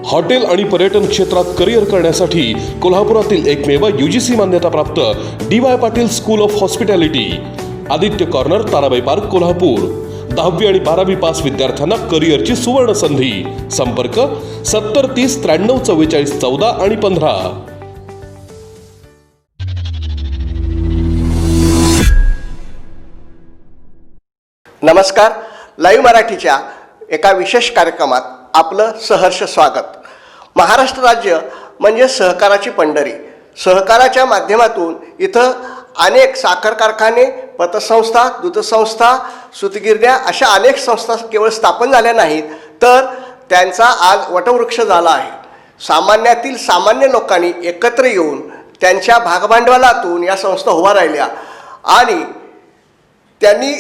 Hotel आणि पर्यटन क्षेत्रात करिअर करण्यासाठी कोल्हापुरातील एकमेव UGC मान्यताप्राप्त DY Patil school of hospitality, Aditya corner, Tarabai park, Kolhapur. 10वी आणि 12वी पास विद्यार्थ्यांना करिअरची सुवर्ण संधी. संपर्क 70 30 93 44 14 आणि 15. नमस्कार. लाईव्ह मराठीच्या एका विशेष कार्यक्रमात आपलं सहर्ष स्वागत. महाराष्ट्र राज्य म्हणजे सहकाराची पंढरी. सहकाराच्या माध्यमातून इथं अनेक साखर कारखाने, पतसंस्था, दूधसंस्था, सूतगिरण्या अशा अनेक संस्था केवळ स्थापन झाल्या नाहीत, तर त्यांचा आज वटवृक्ष झाला आहे. सामान्यातील सामान्य लोकांनी एकत्र येऊन त्यांच्या भागभांडवलातून या संस्था उभा राहिल्या आणि त्यांनी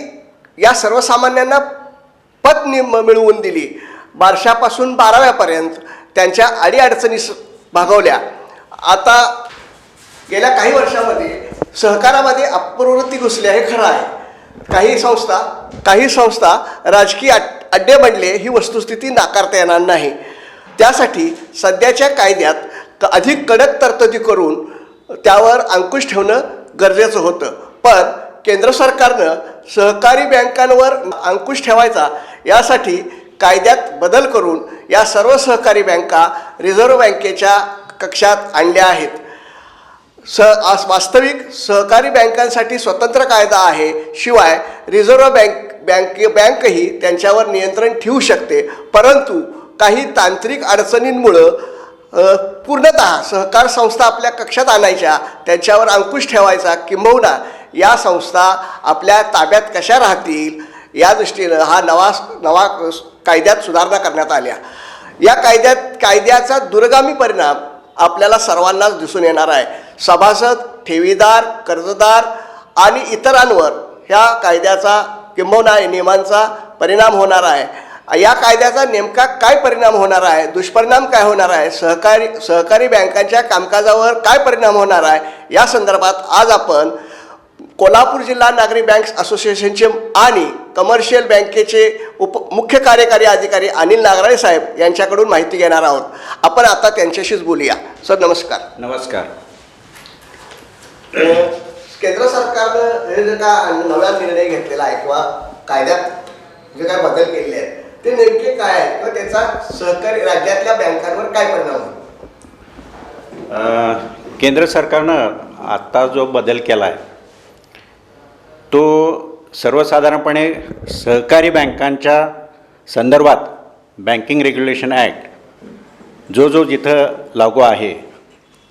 या सर्वसामान्यांना पत मिळवून दिली. बारशापासून 12व्यापर्यंत त्यांच्या अडीअडचणी भागवल्या. आता गेल्या काही वर्षामध्ये सहकारामध्ये अपप्रवृत्ती घुसली आहे, खरं आहे. काही संस्था राजकीय अड्डे बनले, ही वस्तुस्थिती नाकारता येणार नाही. त्यासाठी सध्याच्या कायद्यात अधिक कडक तरतुदी करून त्यावर अंकुश ठेवणं गरजेचं होतं. पण केंद्र सरकारनं सहकारी बँकांवर अंकुश ठेवायचा यासाठी कायद्यात बदल करून या सर्व सहकारी बँका रिझर्व्ह बँकेच्या कक्षात आणल्या आहेत. वास्तविक सहकारी बँकांसाठी स्वतंत्र कायदा आहे. शिवाय रिझर्व्ह बँकही त्यांच्यावर नियंत्रण ठेवू शकते. परंतु काही तांत्रिक अडचणींमुळं पूर्णतः सहकार संस्था आपल्या कक्षात आणायच्या, त्यांच्यावर अंकुश ठेवायचा, किंबहुना या संस्था आपल्या ताब्यात कशा राहतील या दृष्टीनं हा नवा कायद्यात सुधारणा करण्यात आल्या. या कायद्याचा दूरगामी परिणाम आपल्याला सर्वांनाच दिसून येणार आहे. सभासद, ठेवीदार, कर्जदार आणि इतरांवर ह्या कायद्याचा किंबहुना नियमांचा परिणाम होणार आहे. या कायद्याचा नेमका काय परिणाम होणार आहे, दुष्परिणाम काय होणार आहे, सहकारी बँकांच्या कामकाजावर काय परिणाम होणार आहे, या संदर्भात आज आपण कोल्हापूर जिल्हा नागरी बँक्स असोसिएशनचे आणि कमर्शियल बँकेचे मुख्य कार्यकारी अधिकारी अनिल नागराळे साहेब यांच्याकडून माहिती घेणार आहोत. आपण आता त्यांच्याशीच बोलूया. सर नमस्कार. नमस्कार. केंद्र सरकारनं हे जे का नवा निर्णय घेतलेला आहे किंवा कायद्यात जे काय बदल केलेले आहेत ते नेमके काय आहेत किंवा त्याचा सहकारी राज्यातल्या बँकांवर काय परिणाम होईल? केंद्र सरकारनं आत्ता जो बदल केला आहे तो सर्वसाधारणपणे सहकारी बँकांच्या संदर्भात बँकिंग रेग्युलेशन ॲक्ट जो जिथं लागू आहे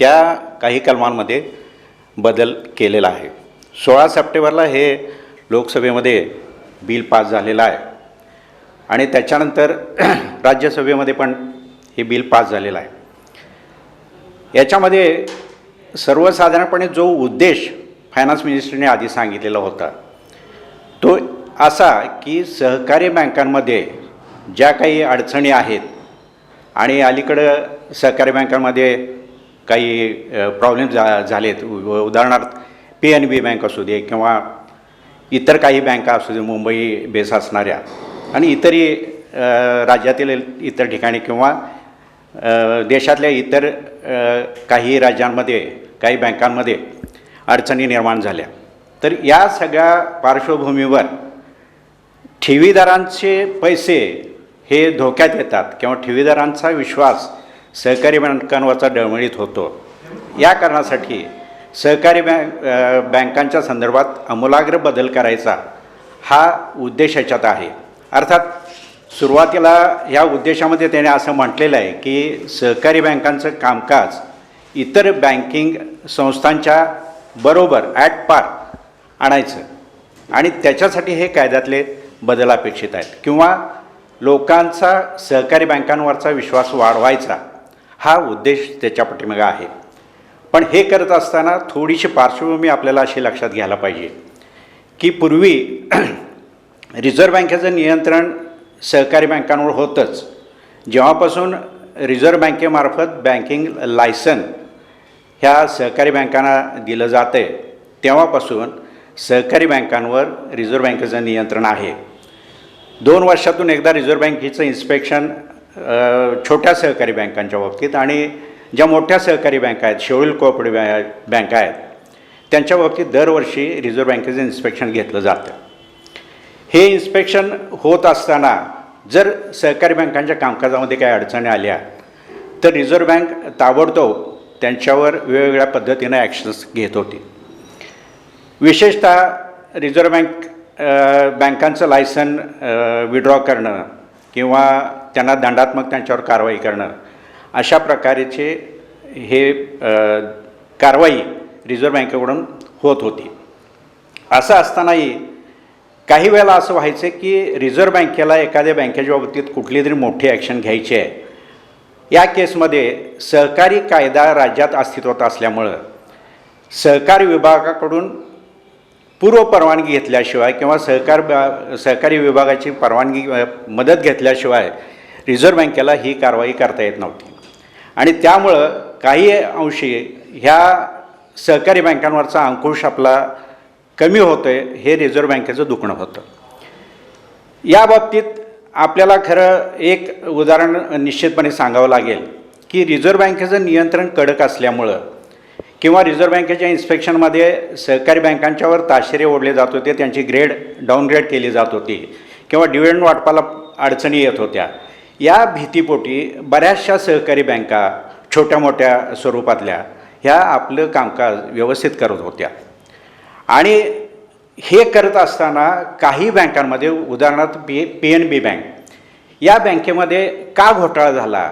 त्या काही कलमांमध्ये बदल केलेला आहे. 16 सप्टेंबरला हे लोकसभेमध्ये बिल पास झालेलं आहे आणि त्याच्यानंतर राज्यसभेमध्ये पण हे बिल पास झालेलं आहे. याच्यामध्ये सर्वसाधारणपणे जो उद्देश फायनान्स मिनिस्टरने आधी सांगितलेला होता तो असा की सहकारी बँकांमध्ये ज्या काही अडचणी आहेत आणि अलीकडं सहकारी बँकांमध्ये काही प्रॉब्लेम झालेत, उदाहरणार्थ PNB बँक असू दे किंवा इतर काही बँका असू दे, मुंबई बेस असणाऱ्या आणि इतरही राज्यातील इतर ठिकाणी किंवा देशातल्या इतर काही राज्यांमध्ये काही बँकांमध्ये अडचणी निर्माण झाल्या. तर या सगळ्या पार्श्वभूमीवर ठेवीदारांचे पैसे हे धोक्यात येतात किंवा ठेवीदारांचा विश्वास सहकारी बँकांवरचा डळमळीत होतो. या कारणासाठी सहकारी बँकांच्या संदर्भात आमूलाग्र बदल करायचा हा उद्देश याच्यात आहे. अर्थात सुरुवातीला ह्या उद्देशामध्ये त्याने असं म्हटलेलं आहे की सहकारी बँकांचं कामकाज इतर बँकिंग संस्थांच्या बरोबर ॲट पार आणायचं आणि त्याच्यासाठी हे कायद्यातले बदल अपेक्षित आहेत किंवा लोकांचा सहकारी बँकांवरचा विश्वास वाढवायचा हा उद्देश त्याच्या पाठीमागे आहे. पण हे करत असताना थोडीशी पार्श्वभूमी आपल्याला अशी लक्षात घ्यायला पाहिजे की पूर्वी रिझर्व्ह बँकेचं नियंत्रण सहकारी बँकांवर होतंच. जेव्हापासून रिझर्व्ह बँकेमार्फत बँकिंग लायसन ह्या सहकारी बँकांना दिलं जातं आहे तेव्हापासून सहकारी बँकांवर रिझर्व्ह बँकेचं नियंत्रण आहे. 2 वर्षातून एकदा रिझर्व्ह बँकेचं इन्स्पेक्शन छोट्या सहकारी बँकांच्या बाबतीत आणि ज्या मोठ्या सहकारी बँका आहेत, शेड्यूल कोऑपरेटिव्ह बँका आहेत, त्यांच्या बाबतीत दरवर्षी रिझर्व्ह बँकेचं इन्स्पेक्शन घेतलं जातं. हे इन्स्पेक्शन होत असताना जर सहकारी बँकांच्या कामकाजामध्ये काही अडचणी आल्या तर रिझर्व्ह बँक ताबडतोब त्यांच्यावर वेगवेगळ्या पद्धतीनं ॲक्शन्स घेत होती. विशेषतः रिझर्व्ह बँकांचं लायसन विड्रॉ करणं किंवा त्यांना दंडात्मक त्यांच्यावर कारवाई करणं अशा प्रकारचे हे कारवाई रिझर्व्ह बँकेकडून होत होती. असं असतानाही काही वेळेला असं व्हायचं की रिझर्व्ह बँकेला एखाद्या बँकेच्या बाबतीत कुठली तरी मोठी ॲक्शन घ्यायची आहे. या केसमध्ये सहकारी कायदा राज्यात अस्तित्वात असल्यामुळं सहकारी विभागाकडून पूर्व परवानगी घेतल्याशिवाय किंवा सहकारी विभागाची परवानगी मदत घेतल्याशिवाय रिझर्व्ह बँकेला ही कारवाई करता येत नव्हती. आणि त्यामुळं काही अंशी ह्या सहकारी बँकांवरचा अंकुश आपला कमी होतो आहे, हे रिझर्व्ह बँकेचं दुखणं होतं. या बाबतीत आपल्याला खरं एक उदाहरण निश्चितपणे सांगावं लागेल की रिझर्व्ह बँकेचं नियंत्रण कडक असल्यामुळं किंवा रिझर्व्ह बँकेच्या इन्स्पेक्शनमध्ये सहकारी बँकांच्यावर ताशेरे ओढले जात होते, त्यांची डाऊनग्रेड केली जात होती किंवा डिव्हिडंड वाटपाला अडचणी येत होत्या. या भीतीपोटी बऱ्याचशा सहकारी बँका छोट्या मोठ्या स्वरूपातल्या ह्या आपलं कामकाज व्यवस्थित करत होत्या. आणि हे करत असताना काही बँकांमध्ये उदाहरणार्थ PNB बँक या बँकेमध्ये का घोटाळा झाला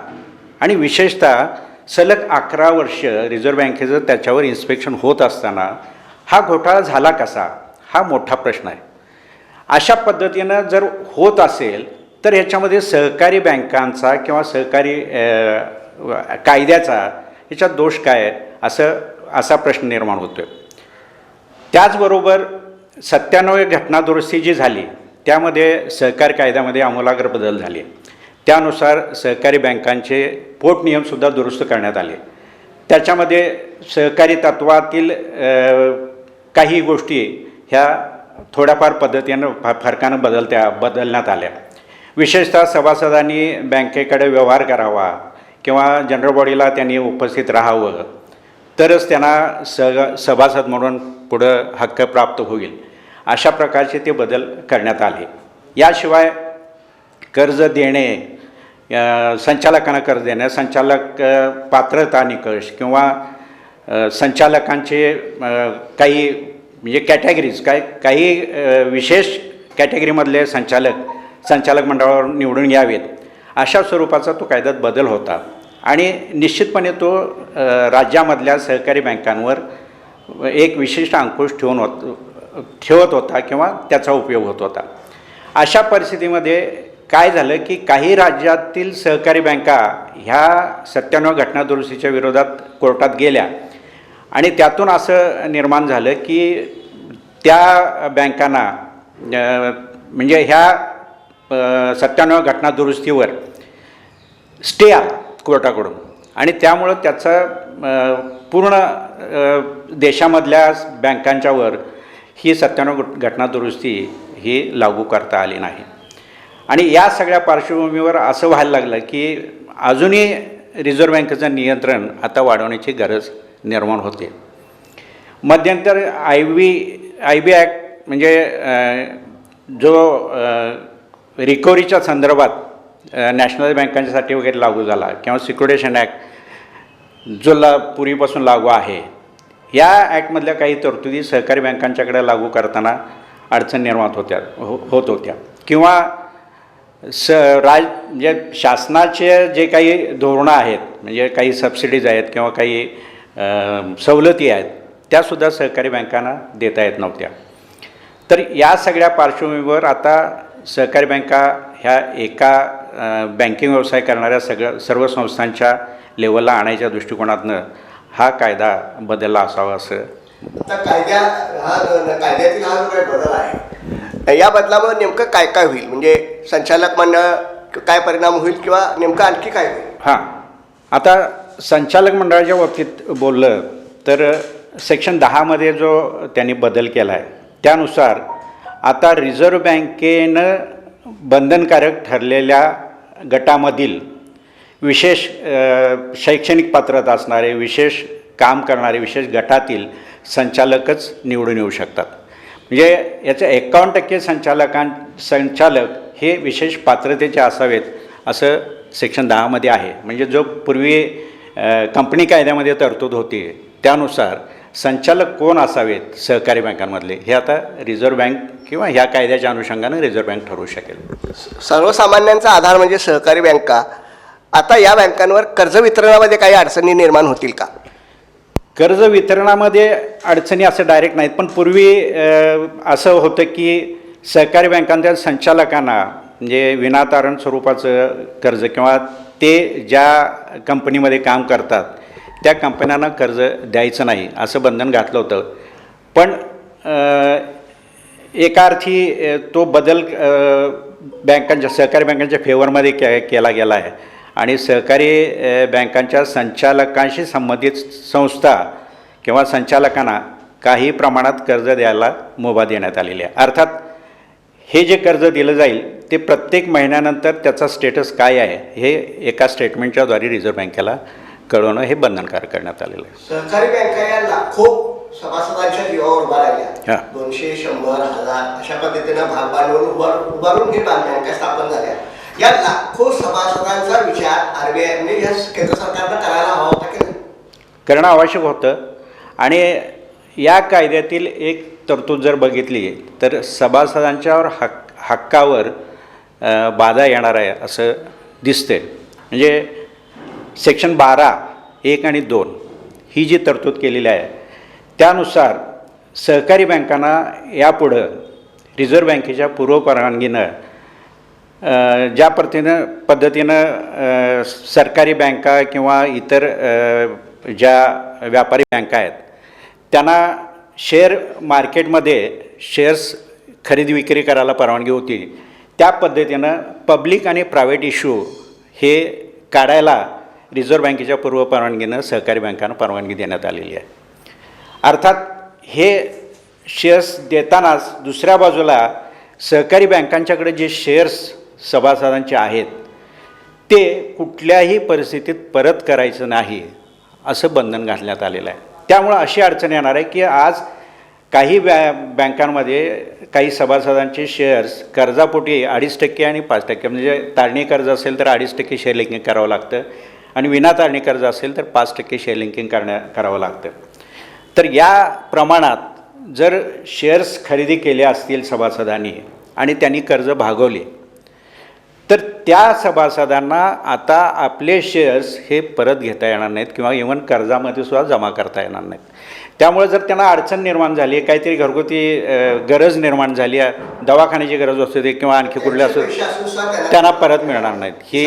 आणि विशेषतः सलग 11 वर्ष रिझर्व्ह बँकेचं त्याच्यावर इन्स्पेक्शन होत असताना हा घोटाळा झाला कसा, हा मोठा प्रश्न आहे. अशा पद्धतीनं जर होत असेल तर ह्याच्यामध्ये सहकारी बँकांचा किंवा सहकारी कायद्याचा ह्याच्यात दोष काय आहे असा प्रश्न निर्माण होतो आहे. त्याचबरोबर 97 घटना दुरुस्ती जी झाली त्यामध्ये सहकारी कायद्यामध्ये आमूलाग्र बदल झाले. त्यानुसार सहकारी बँकांचे पोटनियमसुद्धा दुरुस्त करण्यात आले. त्याच्यामध्ये सहकारी तत्वातील काही गोष्टी ह्या थोड्याफार पद्धतीनं फरकानं बदलण्यात आल्या. विशेषतः सभासदांनी बँकेकडे व्यवहार करावा किंवा जनरल बॉडीला त्यांनी उपस्थित राहावं तरच त्यांना सभासद म्हणून पुढं हक्क प्राप्त होईल, अशा प्रकारचे ते बदल करण्यात आले. याशिवाय कर्ज देणे, संचालकांना कर्ज देणे, संचालक पात्रता निकष किंवा संचालकांचे काही म्हणजे कॅटेगरीज काही विशेष कॅटेगरीमधले संचालक मंडळावर निवडून यावेत अशा स्वरूपाचा तो कायद्यात बदल होता. आणि निश्चितपणे तो राज्यामधल्या सहकारी बँकांवर एक विशिष्ट अंकुश ठेवत होता किंवा त्याचा उपयोग होत होता. अशा परिस्थितीमध्ये काय झालं की काही राज्यातील सहकारी बँका ह्या 97 घटना दुरुस्तीच्या विरोधात कोर्टात गेल्या आणि त्यातून असं निर्माण झालं की त्या बँकांना म्हणजे ह्या 97 घटना दुरुस्तीवर स्टे आला कोर्टाकडून आणि त्यामुळं त्याचा पूर्ण देशामधल्या बँकांच्यावर ही 97 घटना दुरुस्ती ही लागू करता आली नाही. आणि या सगळ्या पार्श्वभूमीवर असं व्हायला लागलं की अजूनही रिझर्व्ह बँकेचं नियंत्रण आता वाढवण्याची गरज निर्माण होते. मध्यंतर IB ॲक्ट म्हणजे जो रिकव्हरीच्या संदर्भात नॅशनल बँकांच्यासाठी वगैरे लागू झाला किंवा सिक्युरिटेशन ॲक्ट जो पूर्वीपासून लागू आहे, या ॲक्टमधल्या काही तरतुदी सहकारी बँकांच्याकडे लागू करताना अडचण निर्माण होत होत्या किंवा म्हणजे शासनाचे जे काही धोरणं आहेत म्हणजे काही सबसिडीज आहेत किंवा काही सवलती आहेत त्यासुद्धा सहकारी बँकांना देता येत नव्हत्या. तर या सगळ्या पार्श्वभूमीवर आता सहकारी बँका ह्या एका बँकिंग व्यवसाय करणाऱ्या सर्व संस्थांच्या लेवलला आणायच्या दृष्टिकोनातनं हा कायदा बदलला असावा असं. कायद्यातील हा जो काही बदल आहे या बदलामुळे नेमकं काय काय होईल, म्हणजे संचालक मंडळ काय परिणाम होईल किंवा नेमकं आणखी काय होईल? हां, आता संचालक मंडळाच्या बाबतीत बोललं तर सेक्शन 10 जो त्यांनी बदल केला आहे त्यानुसार आता रिझर्व्ह बँकेनं बंधनकारक ठरलेल्या गटामधील विशेष शैक्षणिक पात्रता असणारे, विशेष काम करणारे, विशेष गटातील संचालकच निवडून येऊ शकतात. म्हणजे याचे 51% संचालक हे विशेष पात्रतेचे असावेत असं सेक्शन 10मध्ये आहे. म्हणजे जो पूर्वी कंपनी कायद्यामध्ये तरतूद होती त्यानुसार संचालक कोण असावेत सहकारी बँकांमधले हे आता रिझर्व्ह बँक किंवा ह्या कायद्याच्या अनुषंगाने रिझर्व्ह बँक ठरवू शकेल. सर्वसामान्यांचा आधार म्हणजे सहकारी बँका. आता या बँकांवर कर्ज वितरणामध्ये काही अडचणी निर्माण होतील का? कर्ज वितरणामध्ये अडचणी असं डायरेक्ट नाहीत, पण पूर्वी असं होतं की सहकारी बँकांच्या संचालकांना म्हणजे विनातारण स्वरूपाचं कर्ज किंवा ते ज्या कंपनीमध्ये काम करतात त्या कंपन्यांना कर्ज द्यायचं नाही असं बंधन घातलं होतं. पण एका अर्थी तो बदल बँकांच्या सहकारी बँकांच्या फेवरमध्ये केला गेला आहे आणि सहकारी बँकांच्या संचालकांशी संबंधित संस्था किंवा संचालकांना काही प्रमाणात कर्ज द्यायला मुभा देण्यात आलेली आहे. अर्थात हे जे कर्ज दिलं जाईल ते प्रत्येक महिन्यानंतर त्याचा स्टेटस काय आहे हे एका स्टेटमेंटच्याद्वारे रिझर्व्ह बँकेला कळवणं हे बंधनकारक करण्यात आलेलं आहे. सहकारी बँका या लाखो सभासदांच्या जीवावर उभा राहिल्या. 200, 100, 1000 अशा पद्धतीनं भाग भांडवल उभारून हे बँका स्थापन झाल्या. या लाखो सभासदांचा विचार आरबीआयने या केंद्र सरकारनं करायला हवा होता की नाही? करणं आवश्यक होतं. आणि या कायद्यातील एक तरतूद जर बघितली तर सभासदांच्यावर हक्कावर बाधा येणार आहे असं दिसते. म्हणजे सेक्शन 12(1) आणि 2 ही जी तरतूद केलेली आहे त्यानुसार सहकारी बँकांना यापुढं रिझर्व्ह बँकेच्या पूर्वपरवानगीनं ज्या पद्धतीनं सरकारी बँका किंवा इतर ज्या व्यापारी बँका आहेत त्यांना शेअर मार्केटमध्ये शेअर्स खरेदी विक्री करायला परवानगी होती त्या पद्धतीनं पब्लिक आणि प्रायव्हेट इश्यू हे काढायला रिझर्व्ह बँकेच्या पूर्वपरवानगीनं सहकारी बँकांना परवानगी देण्यात आलेली आहे. अर्थात हे शेअर्स देतानाच दुसऱ्या बाजूला सहकारी बँकांच्याकडे जे शेअर्स सभासदांचे आहेत ते कुठल्याही परिस्थितीत परत करायचं नाही असं बंधन घालण्यात आलेलं आहे. त्यामुळं अशी अडचण येणार आहे की आज काही बँकांमध्ये काही सभासदांचे शेअर्स कर्जापोटी 2.5% आणि 5% म्हणजे तारणी कर्ज असेल तर 2.5% शेअर लिंकिंग करावं लागतं आणि विनातारणी कर्ज असेल तर 5% शेअर लिंकिंग करावं लागतं. तर या प्रमाणात जर शेअर्स खरेदी केले असतील सभासदांनी आणि त्यांनी कर्ज भागवले तर त्या सभासदांना आता आपले शेअर्स हे परत घेता येणार नाहीत किंवा इव्हन कर्जामध्ये सुद्धा जमा करता येणार नाहीत. त्यामुळे जर त्यांना अडचण निर्माण झाली, काहीतरी घरगुती गरज निर्माण झाली, दवाखान्याची गरज असू दे किंवा आणखी कुठल्या असू त्यांना परत मिळणार नाहीत ही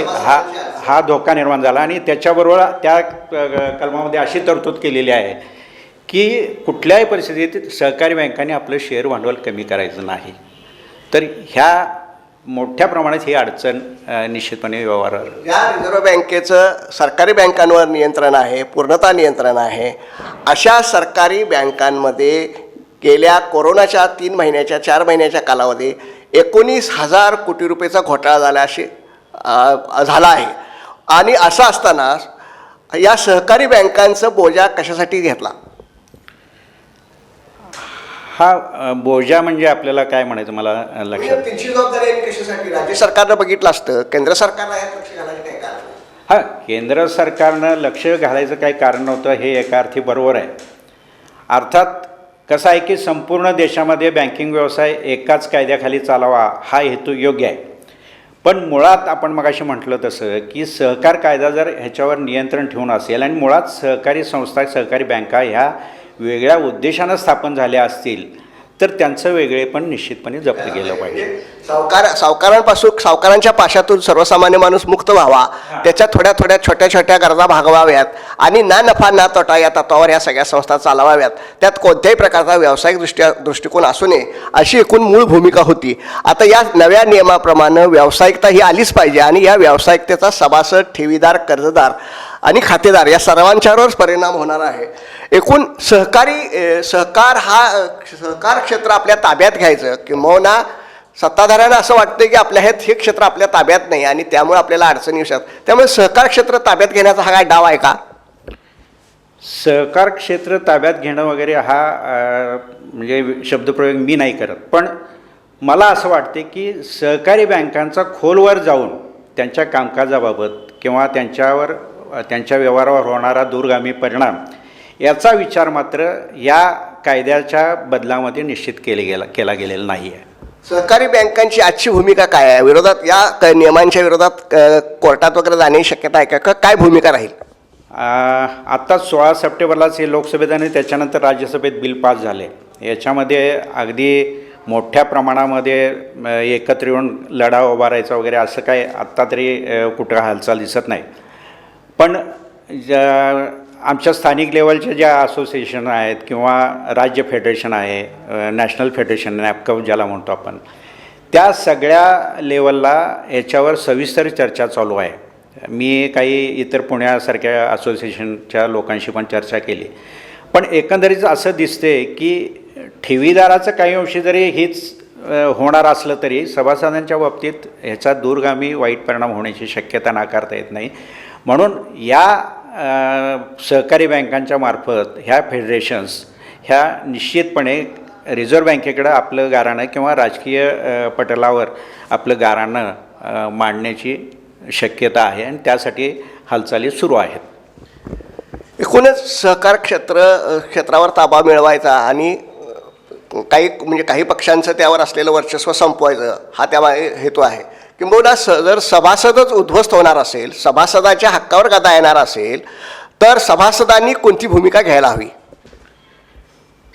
हा धोका निर्माण झाला. आणि त्याच्याबरोबर त्या कलमामध्ये अशी तरतूद केलेली आहे की कुठल्याही परिस्थितीत सहकारी बँकांनी आपलं शेअर भांडवल कमी करायचं नाही. तर ह्या मोठ्या प्रमाणात ही अडचण निश्चितपणे व्यवहारावर. या रिझर्व्ह बँकेचं सरकारी बँकांवर नियंत्रण आहे, पूर्णतः नियंत्रण आहे. अशा सरकारी बँकांमध्ये गेल्या कोरोनाच्या 3 महिन्याच्या 4 महिन्याच्या कालावधी 19,000 कोटी रुपयेचा घोटाळा झाला आहे. आणि असं असताना या सहकारी बँकांचं बोजा कशासाठी घेतला? हा बोजा म्हणजे आपल्याला काय म्हणायचं मला लक्षात. त्यांची जबाबदारी कशासाठी? राज्य सरकारनं बघितलं असतं, केंद्र सरकारला यात लक्ष घालायचं काय कारण? हां, केंद्र सरकारनं लक्ष घालायचं काही कारण नव्हतं हे एका अर्थी बरोबर आहे. अर्थात कसं आहे की संपूर्ण देशामध्ये बँकिंग व्यवसाय एकाच कायद्याखाली चालावा हा हेतू योग्य आहे. पण मुळात आपण मगाशी म्हटलं तसं की सहकार कायदा जर ह्याच्यावर नियंत्रण ठेवून असेल आणि मुळात सहकारी संस्था सहकारी बँका ह्या वेगळ्या उद्देशानं स्थापन झाल्या असतील तर त्यांचं वेगळेपण निश्चितपणे जपलं गेलं पाहिजे. सावकारांच्या पाशातून सर्वसामान्य माणूस मुक्त व्हावा, त्याच्या थोड्या छोट्या गरजा भागवाव्यात आणि ना नफा ना तोटा या तत्वावर या सगळ्या संस्था चालवाव्यात, त्यात कोणत्याही प्रकारचा व्यावसायिक दृष्टिकोन असू नये अशी एकूण मूळ भूमिका होती. आता या नव्या नियमाप्रमाणे व्यावसायिकता ही आलीच पाहिजे आणि या व्यावसायिकतेचा सभासद, ठेवीदार, कर्जदार आणि खातेदार या सर्वांच्यावरच परिणाम होणार आहे. एकूण सहकार क्षेत्र आपल्या ताब्यात घ्यायचं किंवा सत्ताधाऱ्यांना असं वाटतं की आपल्या हे क्षेत्र आपल्या ताब्यात नाही आणि त्यामुळे आपल्याला अडचणी येऊ शकतात. त्यामुळे सहकार क्षेत्र ताब्यात घेण्याचा हा काय डाव आहे का? सहकार क्षेत्र ताब्यात घेणं वगैरे हा म्हणजे शब्दप्रयोग मी नाही करत, पण मला असं वाटते की सहकारी बँकांचा खोलवर जाऊन त्यांच्या कामकाजाबाबत किंवा त्यांच्या व्यवहारावर होणारा दूरगामी परिणाम याचा विचार मात्र या कायद्याच्या बदलामध्ये निश्चित केला गेलेला नाही आहे. सहकारी बँकांची आजची भूमिका काय आहे? विरोधात या नियमांच्या विरोधात कोर्टात वगैरे जाण्याची शक्यता आहे का? काय भूमिका राहील? आत्ता 16 सप्टेंबरलाच हे लोकसभेत आणि त्याच्यानंतर राज्यसभेत बिल पास झाले. याच्यामध्ये अगदी मोठ्या प्रमाणामध्ये एकत्र येऊन लढा उभारायचा वगैरे असं काय आत्ता तरी कुठं हालचाल दिसत नाही. पण आमच्या स्थानिक लेवलच्या ज्या असोसिएशन आहेत किंवा राज्य फेडरेशन आहे, नॅशनल फेडरेशन नॅपकॉ ज्याला म्हणतो आपण, त्या सगळ्या लेवलला याच्यावर सविस्तर चर्चा चालू आहे. मी काही इतर पुण्यासारख्या असोसिएशनच्या लोकांशी पण चर्चा केली, पण एकंदरीत असं दिसते की ठेवीदाराचं काही अंशी जरी हीच होणार असलं तरी सभासदांच्या बाबतीत ह्याचा दूरगामी वाईट परिणाम होण्याची शक्यता नाकारता येत नाही. म्हणून या सहकारी बँकांच्या मार्फत ह्या फेडरेशन्स ह्या निश्चितपणे रिझर्व्ह बँकेकडं आपलं गाऱ्हाणं किंवा राजकीय पटलावर आपलं गाऱ्हाणं मांडण्याची शक्यता आहे आणि त्यासाठी हालचाली सुरू आहेत. एकूणच सहकार क्षेत्रावर ताबा मिळवायचा आणि काही पक्षांचं त्यावर असलेलं वर्चस्व संपवायचं हा त्यामागे हेतू आहे. किंबहुना जर सभासदच उद्ध्वस्त होणार असेल, सभासदाच्या हक्कावर गदा येणार असेल, तर सभासदांनी कोणती भूमिका घ्यायला हवी?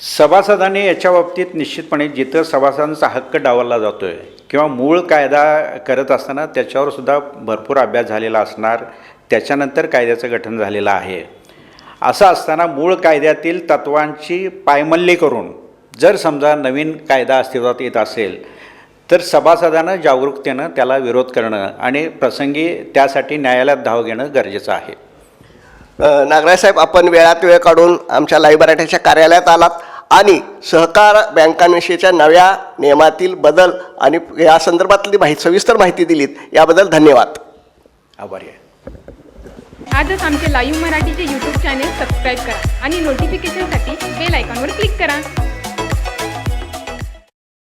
सभासदांनी याच्या बाबतीत निश्चितपणे जिथं सभासदांचा हक्क डावलला जातो आहे किंवा मूळ कायदा करत असताना त्याच्यावर सुद्धा भरपूर अभ्यास झालेला असणार, त्याच्यानंतर कायद्याचं गठन झालेलं आहे. असं असताना मूळ कायद्यातील तत्त्वांची पायमल्ली करून जर समजा नवीन कायदा अस्तित्वात येत असेल तर सभासदानं जागरूकतेनं त्याला विरोध करणं आणि प्रसंगी त्यासाठी न्यायालयात धाव घेणं गरजेचं आहे. नागराज साहेब, आपण वेळात वेळ काढून आमच्या लाईव्ह मराठीच्या कार्यालयात आलात आणि सहकार बँकांविषयीच्या नव्या नियमातील बदल आणि या संदर्भातली सविस्तर माहिती दिलीत, याबद्दल धन्यवाद. आभारी आहे. आजच आमचे लाईव्ह मराठीचे यूट्यूब चॅनेल सबस्क्राईब करा आणि नोटिफिकेशनसाठी बेल आयकॉनवर क्लिक करा.